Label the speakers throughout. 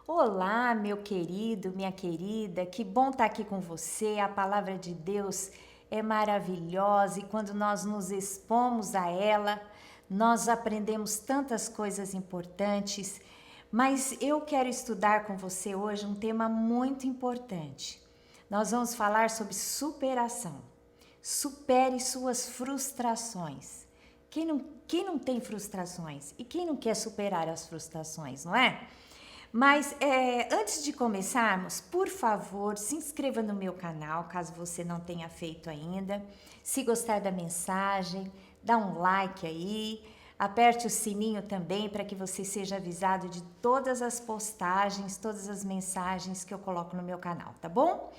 Speaker 1: Olá, meu querido, minha querida, que bom estar aqui com você. A palavra de Deus é maravilhosa e quando nós nos expomos a ela, nós aprendemos tantas coisas importantes. Mas eu quero estudar com você hoje um tema muito importante. Nós vamos falar sobre superação. Supere suas frustrações. Quem não tem frustrações? E quem não quer superar as frustrações, não é? Mas antes de começarmos, por favor, se inscreva no meu canal, caso você não tenha feito ainda. Se gostar da mensagem, dá um like aí, aperte o sininho também para que você seja avisado de todas as postagens, todas as mensagens que eu coloco no meu canal, tá bom?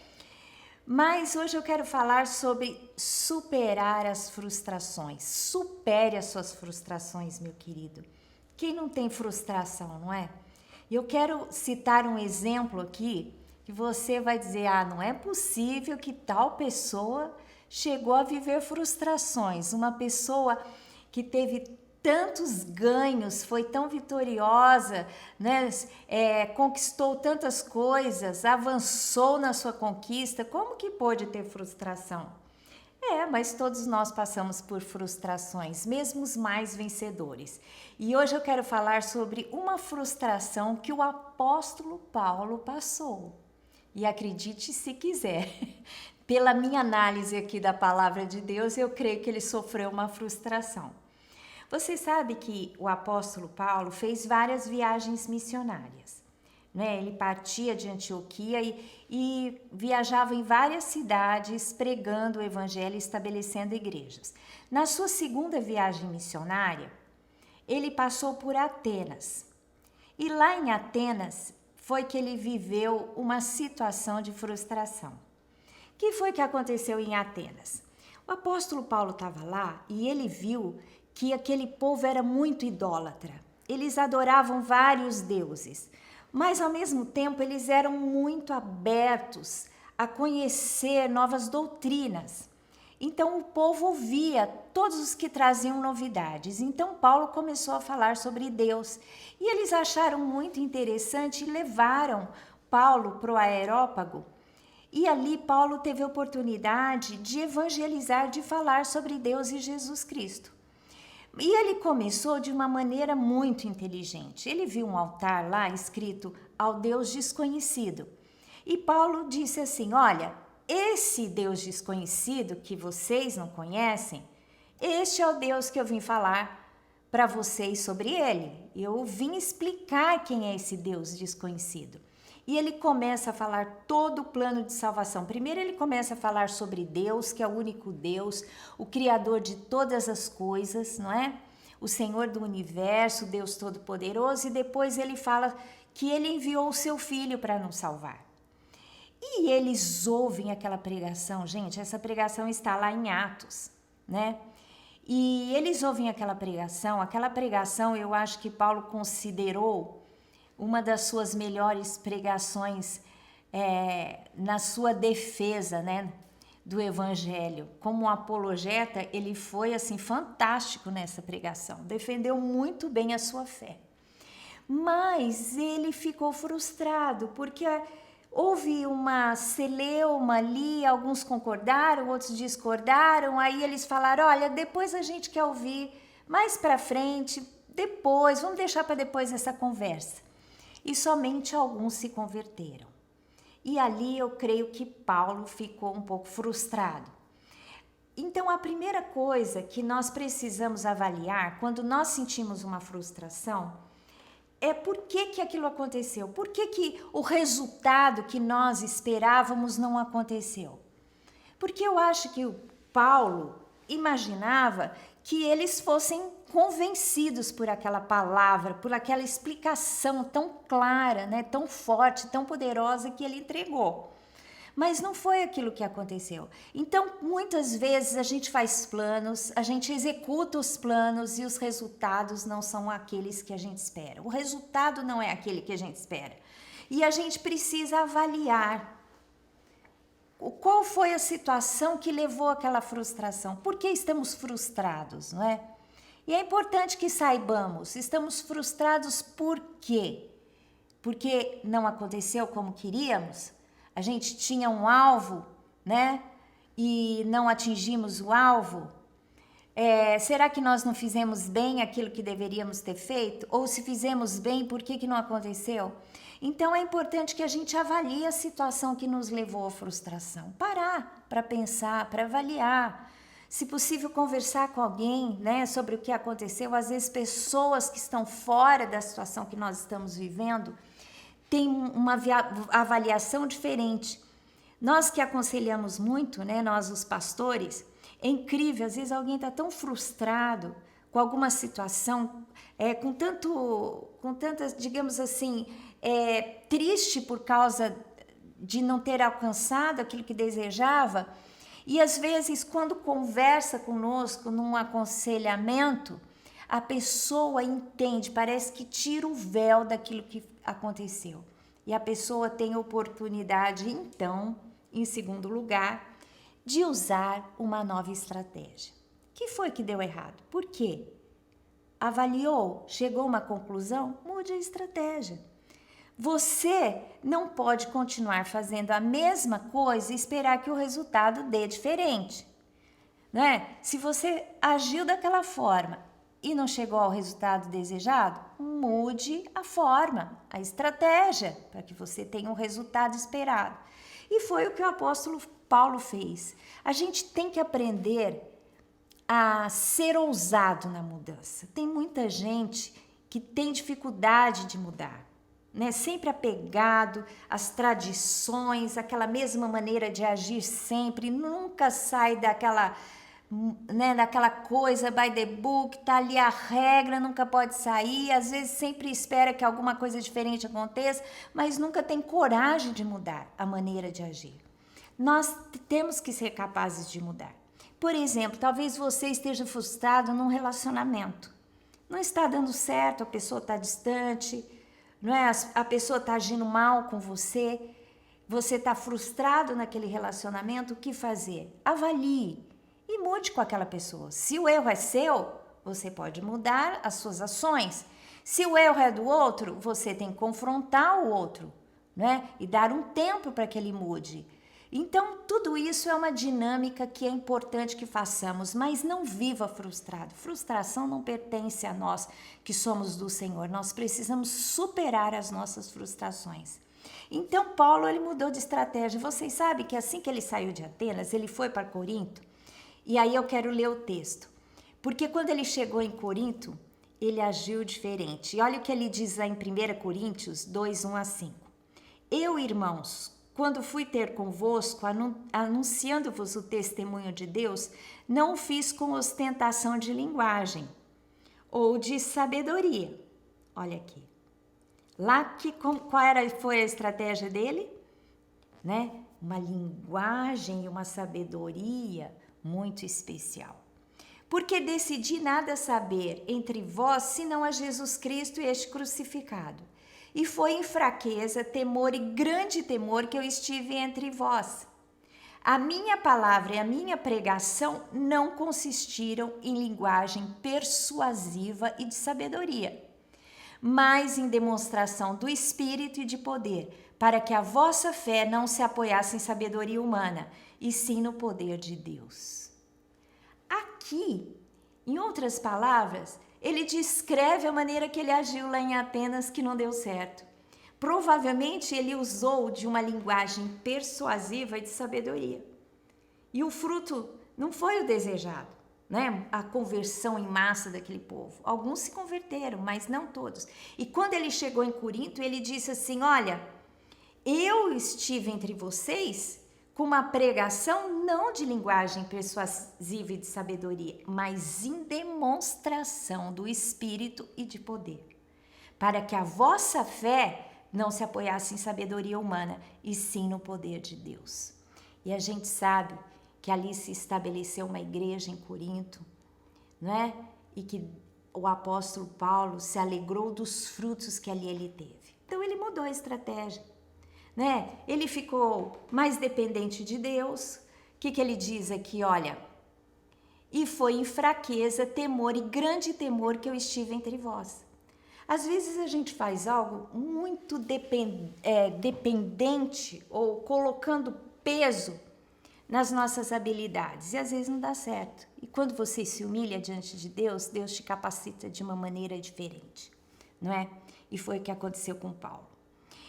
Speaker 1: Mas hoje eu quero falar sobre superar as frustrações. Supere as suas frustrações, meu querido. Quem não tem frustração, não é? E eu quero citar um exemplo aqui que você vai dizer: ah, não é possível que tal pessoa chegou a viver frustrações. Uma pessoa que teve tantos ganhos, foi tão vitoriosa, né? Conquistou tantas coisas, avançou na sua conquista, como que pôde ter frustração? Mas todos nós passamos por frustrações, mesmo os mais vencedores. E hoje eu quero falar sobre uma frustração que o apóstolo Paulo passou. E acredite se quiser, pela minha análise aqui da palavra de Deus, eu creio que ele sofreu uma frustração. Você sabe que o apóstolo Paulo fez várias viagens missionárias. Né? Ele partia de Antioquia e viajava em várias cidades pregando o evangelho e estabelecendo igrejas. Na sua segunda viagem missionária, ele passou por Atenas. E lá em Atenas foi que ele viveu uma situação de frustração. O que foi que aconteceu em Atenas? O apóstolo Paulo estava lá e ele viu que aquele povo era muito idólatra. Eles adoravam vários deuses. Mas, ao mesmo tempo, eles eram muito abertos a conhecer novas doutrinas. Então, o povo ouvia todos os que traziam novidades. Então, Paulo começou a falar sobre Deus. E eles acharam muito interessante e levaram Paulo para o Areópago. E ali, Paulo teve a oportunidade de evangelizar, de falar sobre Deus e Jesus Cristo. E ele começou de uma maneira muito inteligente. Ele viu um altar lá escrito ao Deus desconhecido. E Paulo disse assim: olha, esse Deus desconhecido que vocês não conhecem, este é o Deus que eu vim falar para vocês sobre ele. Eu vim explicar quem é esse Deus desconhecido. E ele começa a falar todo o plano de salvação. Primeiro ele começa a falar sobre Deus, que é o único Deus, o Criador de todas as coisas, não é? O Senhor do universo, Deus Todo-Poderoso. E depois ele fala que ele enviou o seu Filho para nos salvar. E eles ouvem aquela pregação, gente, essa pregação está lá em Atos, né? E eles ouvem aquela pregação eu acho que Paulo considerou uma das suas melhores pregações na sua defesa, né, do evangelho. Como um apologeta, ele foi assim fantástico nessa pregação, defendeu muito bem a sua fé. Mas ele ficou frustrado, porque houve uma celeuma ali, alguns concordaram, outros discordaram, aí eles falaram: olha, depois a gente quer ouvir, mais para frente, depois, vamos deixar para depois essa conversa. E somente alguns se converteram. E ali eu creio que Paulo ficou um pouco frustrado. Então, a primeira coisa que nós precisamos avaliar quando nós sentimos uma frustração é por que aquilo aconteceu, por que o resultado que nós esperávamos não aconteceu. Porque eu acho que o Paulo imaginava que eles fossem convencidos por aquela palavra, por aquela explicação tão clara, né, tão forte, tão poderosa que ele entregou. Mas não foi aquilo que aconteceu. Então, muitas vezes a gente faz planos, a gente executa os planos e os resultados não são aqueles que a gente espera. O resultado não é aquele que a gente espera. E a gente precisa avaliar qual foi a situação que levou àquela frustração. Por que estamos frustrados, não é? E é importante que saibamos, estamos frustrados por quê? porque não aconteceu como queríamos? A gente tinha um alvo, né? E não atingimos o alvo? Será que nós não fizemos bem aquilo que deveríamos ter feito? Ou se fizemos bem, por que não aconteceu? Então é importante que a gente avalie a situação que nos levou à frustração. Parar para pensar, para avaliar. Se possível, conversar com alguém, né, sobre o que aconteceu. Às vezes, pessoas que estão fora da situação que nós estamos vivendo têm uma avaliação diferente. Nós que aconselhamos muito, né, nós os pastores, é incrível, às vezes alguém está tão frustrado com alguma situação, com tantas, digamos assim, triste por causa de não ter alcançado aquilo que desejava. E às vezes, quando conversa conosco num aconselhamento, a pessoa entende, parece que tira o véu daquilo que aconteceu. E a pessoa tem oportunidade, então, em segundo lugar, de usar uma nova estratégia. O que foi que deu errado? Por quê? Avaliou? Chegou a uma conclusão? Mude a estratégia. Você não pode continuar fazendo a mesma coisa e esperar que o resultado dê diferente, né? Se você agiu daquela forma e não chegou ao resultado desejado, mude a forma, a estratégia, para que você tenha o resultado esperado. E foi o que o apóstolo Paulo fez. A gente tem que aprender a ser ousado na mudança. Tem muita gente que tem dificuldade de mudar, né? Sempre apegado às tradições, aquela mesma maneira de agir sempre, nunca sai daquela, né, daquela coisa by the book, tá ali a regra, nunca pode sair, às vezes sempre espera que alguma coisa diferente aconteça, mas nunca tem coragem de mudar a maneira de agir. Nós temos que ser capazes de mudar. Por exemplo, talvez você esteja frustrado num relacionamento. Não está dando certo, a pessoa está distante, não é? A pessoa está agindo mal com você, você está frustrado naquele relacionamento, o que fazer? Avalie e mude com aquela pessoa. Se o erro é seu, você pode mudar as suas ações. Se o erro é do outro, você tem que confrontar o outro, né? E dar um tempo para que ele mude. Então, tudo isso é uma dinâmica que é importante que façamos, mas não viva frustrado. Frustração não pertence a nós que somos do Senhor. Nós precisamos superar as nossas frustrações. Então, Paulo, ele mudou de estratégia. Vocês sabem que assim que ele saiu de Atenas, ele foi para Corinto. E aí eu quero ler o texto. Porque quando ele chegou em Corinto, ele agiu diferente. E olha o que ele diz lá em 1 Coríntios 2, 1 a 5. Eu, irmãos, quando fui ter convosco, anunciando-vos o testemunho de Deus, não o fiz com ostentação de linguagem ou de sabedoria. Olha aqui. Lá foi a estratégia dele? Né? Uma linguagem e uma sabedoria muito especial. Porque decidi nada saber entre vós, senão a Jesus Cristo e este crucificado. E foi em fraqueza, temor e grande temor que eu estive entre vós. A minha palavra e a minha pregação não consistiram em linguagem persuasiva e de sabedoria, mas em demonstração do Espírito e de poder, para que a vossa fé não se apoiasse em sabedoria humana, e sim no poder de Deus. Aqui, em outras palavras, ele descreve a maneira que ele agiu lá em Atenas, que não deu certo. Provavelmente ele usou de uma linguagem persuasiva e de sabedoria. E o fruto não foi o desejado, né? A conversão em massa daquele povo. Alguns se converteram, mas não todos. E quando ele chegou em Corinto, ele disse assim: olha, eu estive entre vocês com uma pregação não de linguagem persuasiva e de sabedoria, mas em demonstração do Espírito e de poder, para que a vossa fé não se apoiasse em sabedoria humana, e sim no poder de Deus. E a gente sabe que ali se estabeleceu uma igreja em Corinto, né? E que o apóstolo Paulo se alegrou dos frutos que ali ele teve. Então ele mudou a estratégia, né? Ele ficou mais dependente de Deus. O que ele diz aqui? Olha, e foi em fraqueza, temor e grande temor que eu estive entre vós. Às vezes a gente faz algo muito dependente ou colocando peso nas nossas habilidades e às vezes não dá certo. E quando você se humilha diante de Deus, Deus te capacita de uma maneira diferente, não é? E foi o que aconteceu com Paulo.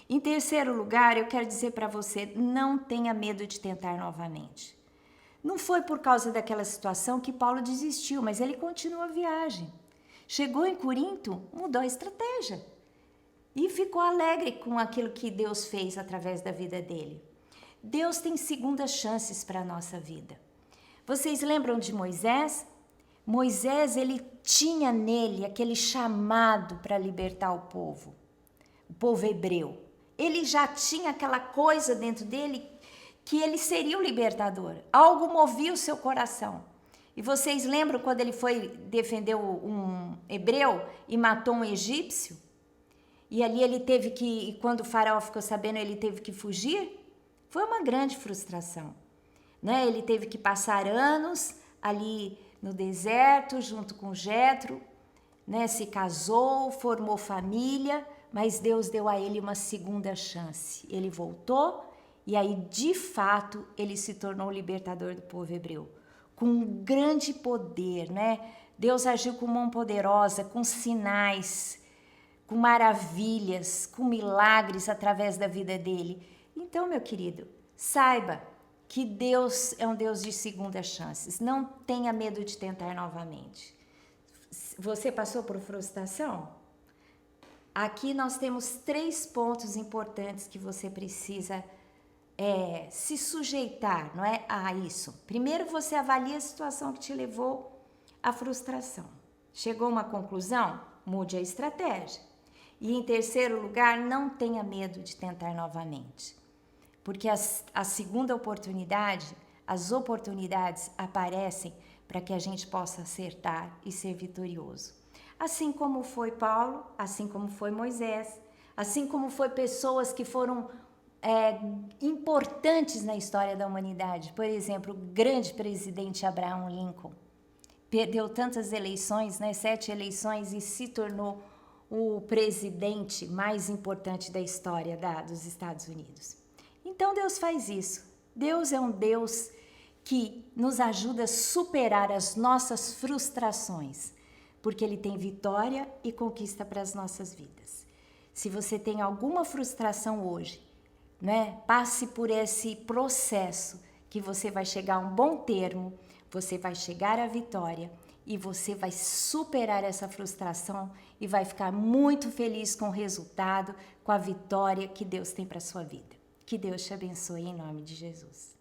Speaker 1: Em terceiro lugar, eu quero dizer para você, não tenha medo de tentar novamente. Não foi por causa daquela situação que Paulo desistiu, mas ele continuou a viagem. Chegou em Corinto, mudou a estratégia e ficou alegre com aquilo que Deus fez através da vida dele. Deus tem segundas chances para a nossa vida. Vocês lembram de Moisés? Moisés, ele tinha nele aquele chamado para libertar o povo hebreu. Ele já tinha aquela coisa dentro dele que ele seria o libertador. Algo movia o seu coração. E vocês lembram quando ele foi defender um hebreu e matou um egípcio? E ali ele teve que, quando o faraó ficou sabendo, ele teve que fugir? Foi uma grande frustração, né? Ele teve que passar anos ali no deserto, junto com Jetro, né? Se casou, formou família, mas Deus deu a ele uma segunda chance. Ele voltou e aí, de fato, ele se tornou o libertador do povo hebreu. Com um grande poder, né? Deus agiu com mão poderosa, com sinais, com maravilhas, com milagres através da vida dele. Então, meu querido, saiba que Deus é um Deus de segundas chances. Não tenha medo de tentar novamente. Você passou por frustração? Aqui nós temos 3 pontos importantes que você precisa se sujeitar, não é, a isso. Primeiro, você avalia a situação que te levou à frustração. Chegou a uma conclusão? Mude a estratégia. E em terceiro lugar, não tenha medo de tentar novamente. Porque a segunda oportunidade, as oportunidades aparecem para que a gente possa acertar e ser vitorioso. Assim como foi Paulo, assim como foi Moisés, assim como foi pessoas que foram importantes na história da humanidade. Por exemplo, o grande presidente Abraham Lincoln perdeu tantas eleições, né, 7 eleições, e se tornou o presidente mais importante da história dos Estados Unidos. Então Deus faz isso. Deus é um Deus que nos ajuda a superar as nossas frustrações, porque Ele tem vitória e conquista para as nossas vidas. Se você tem alguma frustração hoje, né, passe por esse processo que você vai chegar a um bom termo, você vai chegar à vitória e você vai superar essa frustração e vai ficar muito feliz com o resultado, com a vitória que Deus tem para a sua vida. Que Deus te abençoe em nome de Jesus.